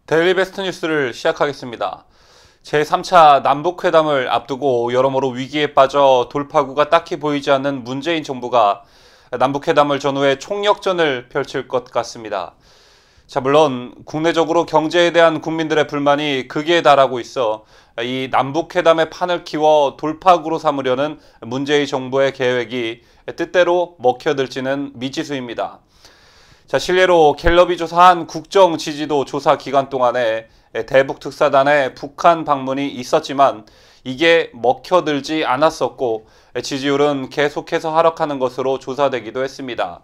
데일리베스트 뉴스를 시작하겠습니다. 제3차 남북회담을 앞두고 여러모로 위기에 빠져 돌파구가 딱히 보이지 않는 문재인 정부가 남북회담을 전후해 총력전을 펼칠 것 같습니다. 물론 국내적으로 경제에 대한 국민들의 불만이 극에 달하고 있어 이 남북회담의 판을 키워 돌파구로 삼으려는 문재인 정부의 계획이 뜻대로 먹혀들지는 미지수입니다. 실례로 갤럽이 조사한 국정 지지도 조사 기간 동안에 대북 특사단의 북한 방문이 있었지만 이게 먹혀들지 않았었고 지지율은 계속해서 하락하는 것으로 조사되기도 했습니다.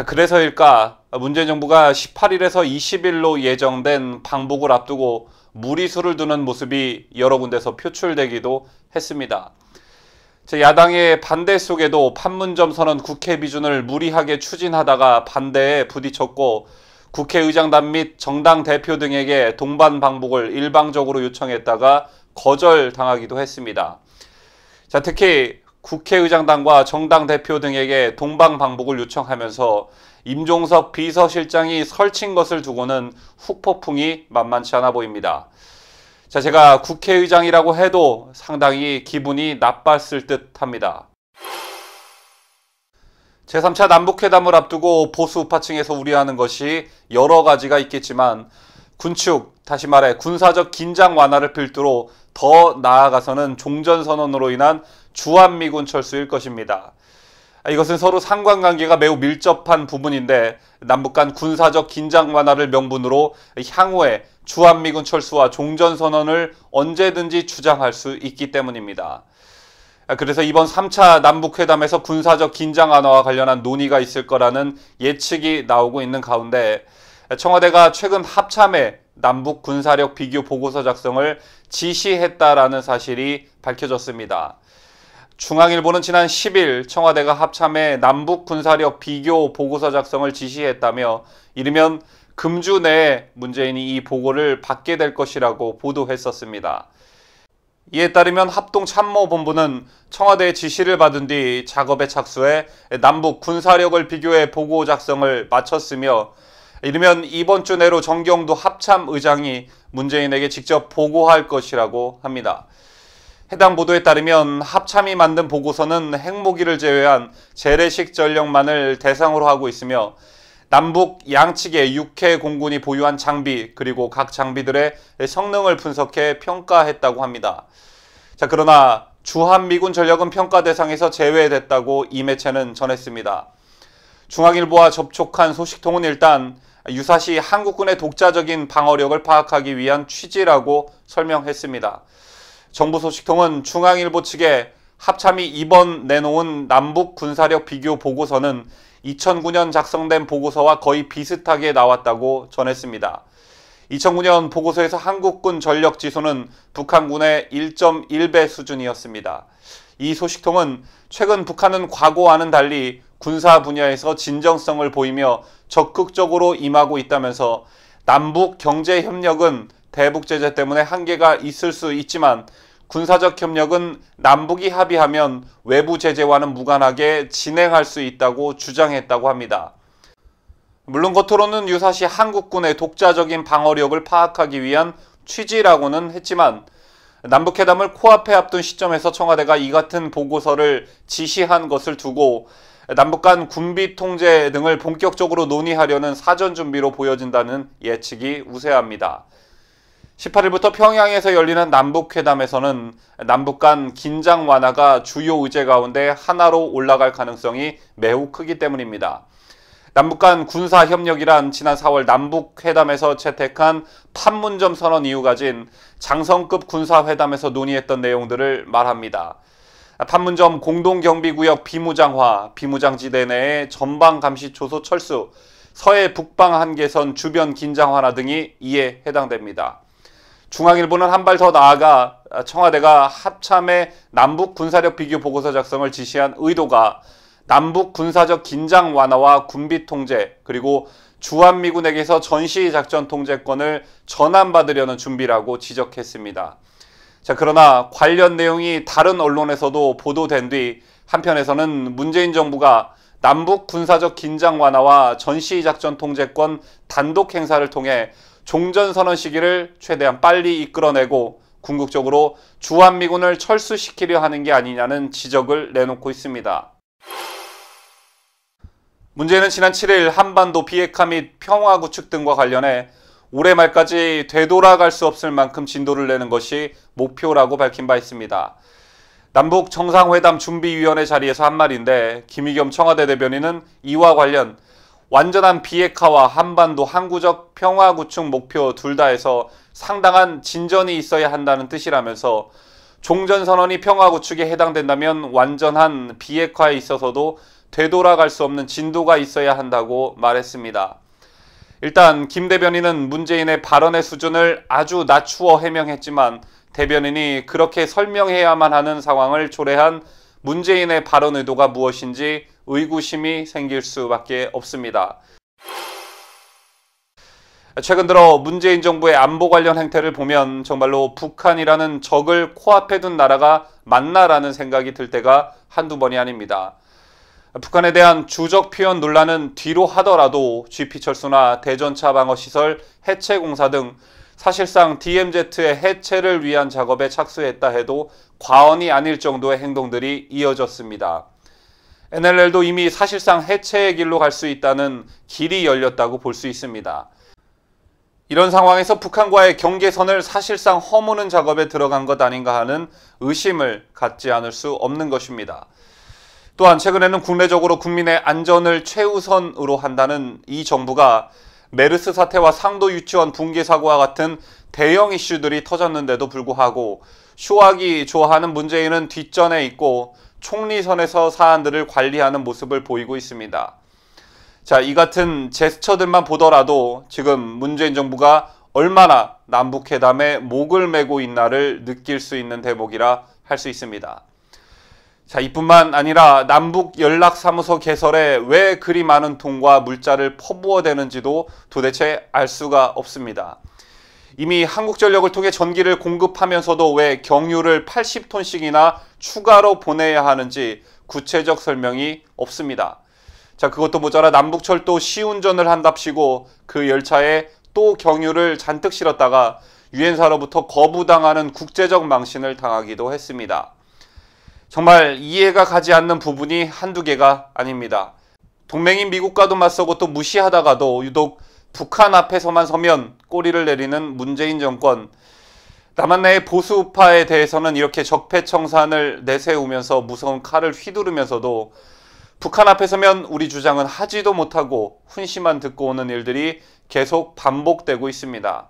그래서일까 문재인 정부가 18일에서 20일로 예정된 방북을 앞두고 무리수를 두는 모습이 여러 군데서 표출되기도 했습니다. 야당의 반대 속에도 판문점 선언 국회 비준을 무리하게 추진하다가 반대에 부딪혔고 국회의장단 및 정당 대표 등에게 동반 방북을 일방적으로 요청했다가 거절당하기도 했습니다. 특히 국회의장단과 정당 대표 등에게 동반 방북을 요청하면서 임종석 비서실장이 설친 것을 두고는 후폭풍이 만만치 않아 보입니다. 제가 국회의장이라고 해도 상당히 기분이 나빴을 듯 합니다. 제3차 남북회담을 앞두고 보수 우파층에서 우려하는 것이 여러 가지가 있겠지만 군축, 다시 말해 군사적 긴장 완화를 필두로 더 나아가서는 종전선언으로 인한 주한미군 철수일 것입니다. 이것은 서로 상관관계가 매우 밀접한 부분인데 남북 간 군사적 긴장 완화를 명분으로 향후에 주한미군 철수와 종전선언을 언제든지 주장할 수 있기 때문입니다. 그래서 이번 3차 남북회담에서 군사적 긴장 완화와 관련한 논의가 있을 거라는 예측이 나오고 있는 가운데 청와대가 최근 합참에 남북 군사력 비교 보고서 작성을 지시했다라는 사실이 밝혀졌습니다. 중앙일보는 지난 10일 청와대가 합참에 남북 군사력 비교 보고서 작성을 지시했다며 이르면 금주 내에 문재인이 이 보고를 받게 될 것이라고 보도했었습니다. 이에 따르면 합동참모본부는 청와대의 지시를 받은 뒤 작업에 착수해 남북 군사력을 비교해 보고 작성을 마쳤으며 이르면 이번 주 내로 정경도 합참의장이 문재인에게 직접 보고할 것이라고 합니다. 해당 보도에 따르면 합참이 만든 보고서는 핵무기를 제외한 재래식 전력만을 대상으로 하고 있으며 남북 양측의 육해 공군이 보유한 장비 그리고 각 장비들의 성능을 분석해 평가했다고 합니다. 그러나 주한미군 전력은 평가 대상에서 제외됐다고 이 매체는 전했습니다. 중앙일보와 접촉한 소식통은 일단 유사시 한국군의 독자적인 방어력을 파악하기 위한 취지라고 설명했습니다. 정부 소식통은 중앙일보 측에 합참이 이번 내놓은 남북 군사력 비교 보고서는 2009년 작성된 보고서와 거의 비슷하게 나왔다고 전했습니다. 2009년 보고서에서 한국군 전력 지수는 북한군의 1.1배 수준이었습니다. 이 소식통은 최근 북한은 과거와는 달리 군사 분야에서 진정성을 보이며 적극적으로 임하고 있다면서 남북 경제 협력은 대북 제재 때문에 한계가 있을 수 있지만 군사적 협력은 남북이 합의하면 외부 제재와는 무관하게 진행할 수 있다고 주장했다고 합니다. 물론 겉으로는 유사시 한국군의 독자적인 방어력을 파악하기 위한 취지라고는 했지만 남북회담을 코앞에 앞둔 시점에서 청와대가 이 같은 보고서를 지시한 것을 두고 남북 간 군비 통제 등을 본격적으로 논의하려는 사전 준비로 보여진다는 예측이 우세합니다. 18일부터 평양에서 열리는 남북회담에서는 남북 간 긴장 완화가 주요 의제 가운데 하나로 올라갈 가능성이 매우 크기 때문입니다. 남북 간 군사협력이란 지난 4월 남북회담에서 채택한 판문점 선언 이후 가진 장성급 군사회담에서 논의했던 내용들을 말합니다. 판문점 공동경비구역 비무장화, 비무장지대 내의 전방감시초소 철수, 서해 북방 한계선 주변 긴장 완화 등이 이에 해당됩니다. 중앙일보는 한 발 더 나아가 청와대가 합참의 남북 군사력 비교 보고서 작성을 지시한 의도가 남북 군사적 긴장 완화와 군비 통제 그리고 주한미군에게서 전시작전 통제권을 전환받으려는 준비라고 지적했습니다. 그러나 관련 내용이 다른 언론에서도 보도된 뒤 한편에서는 문재인 정부가 남북 군사적 긴장 완화와 전시작전 통제권 단독 행사를 통해 종전선언 시기를 최대한 빨리 이끌어내고 궁극적으로 주한미군을 철수시키려 하는 게 아니냐는 지적을 내놓고 있습니다. 문제는 지난 7일 한반도 비핵화 및 평화 구축 등과 관련해 올해 말까지 되돌아갈 수 없을 만큼 진도를 내는 것이 목표라고 밝힌 바 있습니다. 남북 정상회담 준비위원회 자리에서 한 말인데 김의겸 청와대 대변인은 이와 관련 완전한 비핵화와 한반도 항구적 평화 구축 목표 둘 다에서 상당한 진전이 있어야 한다는 뜻이라면서 종전선언이 평화 구축에 해당된다면 완전한 비핵화에 있어서도 되돌아갈 수 없는 진도가 있어야 한다고 말했습니다. 일단 김 대변인은 문재인의 발언의 수준을 아주 낮추어 해명했지만 대변인이 그렇게 설명해야만 하는 상황을 초래한 문재인의 발언 의도가 무엇인지 의구심이 생길 수밖에 없습니다. 최근 들어 문재인 정부의 안보 관련 행태를 보면 정말로 북한이라는 적을 코앞에 둔 나라가 맞나라는 생각이 들 때가 한두 번이 아닙니다. 북한에 대한 주적 표현 논란은 뒤로 하더라도 GP철수나 대전차 방어시설 해체 공사 등 사실상 DMZ의 해체를 위한 작업에 착수했다 해도 과언이 아닐 정도의 행동들이 이어졌습니다. NLL도 이미 사실상 해체의 길로 갈 수 있다는 길이 열렸다고 볼 수 있습니다. 이런 상황에서 북한과의 경계선을 사실상 허무는 작업에 들어간 것 아닌가 하는 의심을 갖지 않을 수 없는 것입니다. 또한 최근에는 국내적으로 국민의 안전을 최우선으로 한다는 이 정부가 메르스 사태와 상도 유치원 붕괴 사고와 같은 대형 이슈들이 터졌는데도 불구하고 쇼하기 좋아하는 문재인은 뒷전에 있고 총리선에서 사안들을 관리하는 모습을 보이고 있습니다. 자, 이 같은 제스처들만 보더라도 지금 문재인 정부가 얼마나 남북회담에 목을 메고 있나를 느낄 수 있는 대목이라 할 수 있습니다. 자, 이뿐만 아니라 남북연락사무소 개설에 왜 그리 많은 돈과 물자를 퍼부어대는지도 도대체 알 수가 없습니다. 이미 한국전력을 통해 전기를 공급하면서도 왜 경유를 80톤씩이나 추가로 보내야 하는지 구체적 설명이 없습니다. 자, 그것도 모자라 남북철도 시운전을 한답시고 그 열차에 또 경유를 잔뜩 실었다가 유엔사로부터 거부당하는 국제적 망신을 당하기도 했습니다. 정말 이해가 가지 않는 부분이 한두 개가 아닙니다. 동맹인 미국과도 맞서고 또 무시하다가도 유독 북한 앞에서만 서면 꼬리를 내리는 문재인 정권. 남한 내의 보수파에 대해서는 이렇게 적폐청산을 내세우면서 무서운 칼을 휘두르면서도 북한 앞에 서면 우리 주장은 하지도 못하고 훈시만 듣고 오는 일들이 계속 반복되고 있습니다.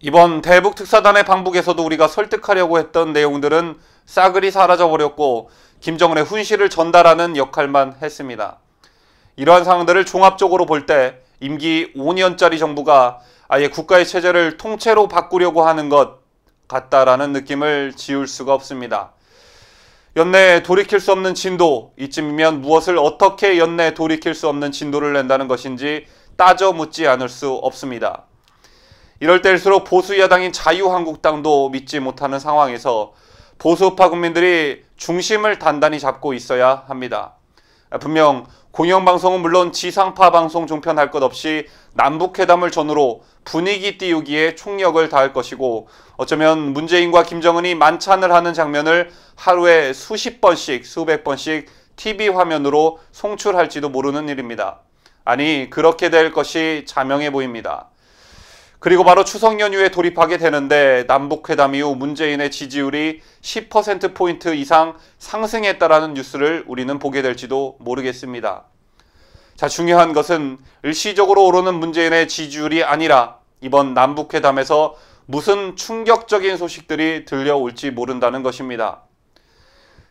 이번 대북 특사단의 방북에서도 우리가 설득하려고 했던 내용들은 싸그리 사라져버렸고 김정은의 훈시를 전달하는 역할만 했습니다. 이러한 상황들을 종합적으로 볼 때 임기 5년짜리 정부가 아예 국가의 체제를 통째로 바꾸려고 하는 것 같다라는 느낌을 지울 수가 없습니다. 연내에 돌이킬 수 없는 진도, 이쯤이면 무엇을 어떻게 연내에 돌이킬 수 없는 진도를 낸다는 것인지 따져 묻지 않을 수 없습니다. 이럴 때일수록 보수 야당인 자유한국당도 믿지 못하는 상황에서 보수파 국민들이 중심을 단단히 잡고 있어야 합니다. 분명 공영방송은 물론 지상파 방송 종편할 것 없이 남북회담을 전후로 분위기 띄우기에 총력을 다할 것이고 어쩌면 문재인과 김정은이 만찬을 하는 장면을 하루에 수십 번씩 수백 번씩 TV 화면으로 송출할지도 모르는 일입니다. 아니, 그렇게 될 것이 자명해 보입니다. 그리고 바로 추석 연휴에 돌입하게 되는데 남북회담 이후 문재인의 지지율이 10%포인트 이상 상승했다라는 뉴스를 우리는 보게 될지도 모르겠습니다. 자, 중요한 것은 일시적으로 오르는 문재인의 지지율이 아니라 이번 남북회담에서 무슨 충격적인 소식들이 들려올지 모른다는 것입니다.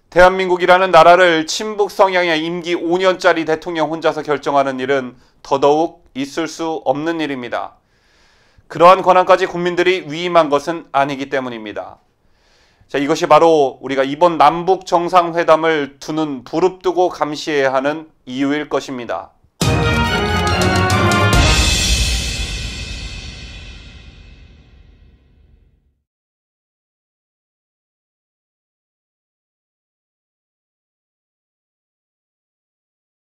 대한민국이라는 나라를 친북 성향의 임기 5년짜리 대통령 혼자서 결정하는 일은 더더욱 있을 수 없는 일입니다. 그러한 권한까지 국민들이 위임한 것은 아니기 때문입니다. 자, 이것이 바로 우리가 이번 남북 정상회담을 두 눈 부릅뜨고 감시해야 하는 이유일 것입니다.